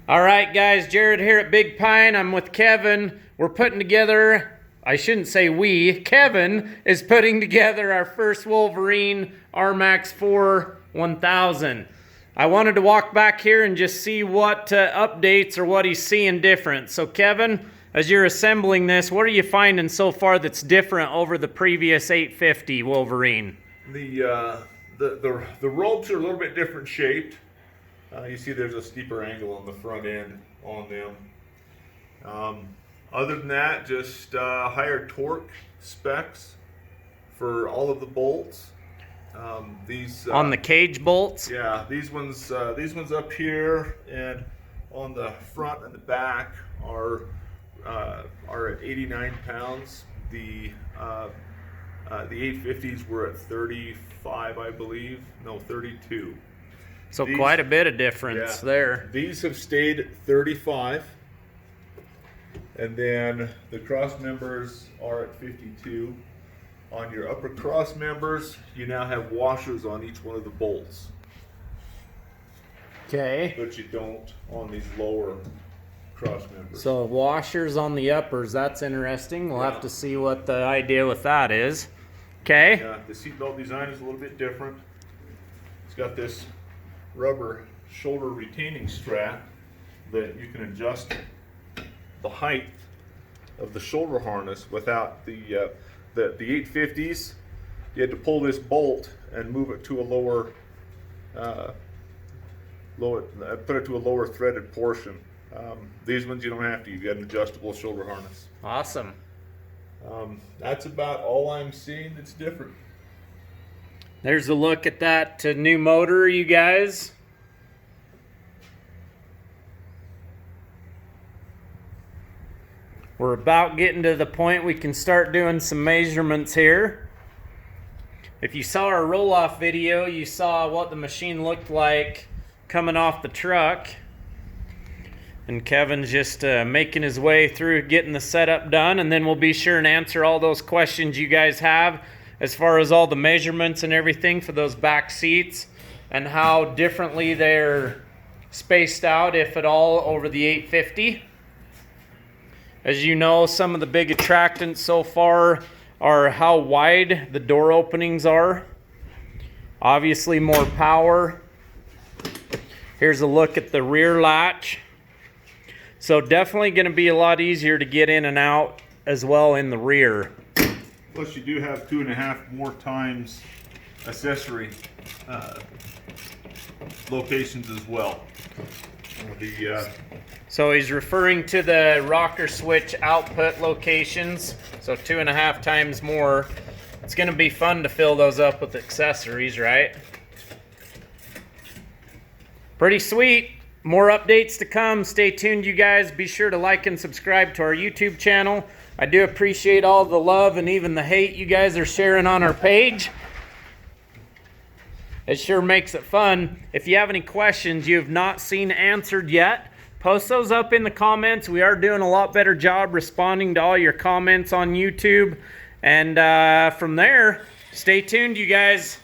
All right, guys, Jared here at Big Pine. I'm with Kevin. We're putting together, I shouldn't say we, Kevin is putting together our first Wolverine RMAX4 1000. I wanted to walk back here and just see what updates or what he's seeing different. So Kevin, as you're assembling this, what are you finding so far that's different over the previous 850 Wolverine? The ropes are a little bit different shaped. You see there's a steeper angle on the front end on them. Other than that, just higher torque specs for all of the bolts. These on the cage bolts? Yeah, these ones up here and on the front and the back are at 89 pounds. The 850s were at 35, I believe. No, 32. So quite a bit of difference there. These have stayed at 35. And then the cross members are at 52. On your upper cross members, you now have washers on each one of the bolts. Okay. But you don't on these lower cross members. So washers on the uppers, that's interesting. We'll have to see what the idea with that is. Okay. The seatbelt design is a little bit different. It's got this rubber shoulder retaining strap that you can adjust the height of the shoulder harness without the 850s. You had to pull this bolt and move it to a lower, put it to a lower threaded portion. These ones you don't have to. You've got an adjustable shoulder harness. Awesome. That's about all I'm seeing that's different. There's a look at that new motor, you guys. We're about getting to the point we can start doing some measurements here. If you saw our roll-off video, you saw what the machine looked like coming off the truck. And Kevin's just making his way through getting the setup done, and then we'll be sure and answer all those questions you guys have as far as all the measurements and everything for those back seats and how differently they're spaced out, if at all, over the 850. As you know, some of the big attractants so far are how wide the door openings are. Obviously more power. Here's a look at the rear latch. So definitely going to be a lot easier to get in and out as well in the rear. Plus you do have 2.5 more times accessory locations as well. So he's referring to the rocker switch output locations. So 2.5 times more. It's going to be fun to fill those up with accessories, right? Pretty sweet. More updates to come. Stay tuned, you guys. Be sure to like and subscribe to our YouTube channel. I do appreciate all the love and even the hate you guys are sharing on our page. It sure makes it fun. If you have any questions you have not seen answered yet, post those up in the comments. We are doing a lot better job responding to all your comments on YouTube. And from there, stay tuned, you guys.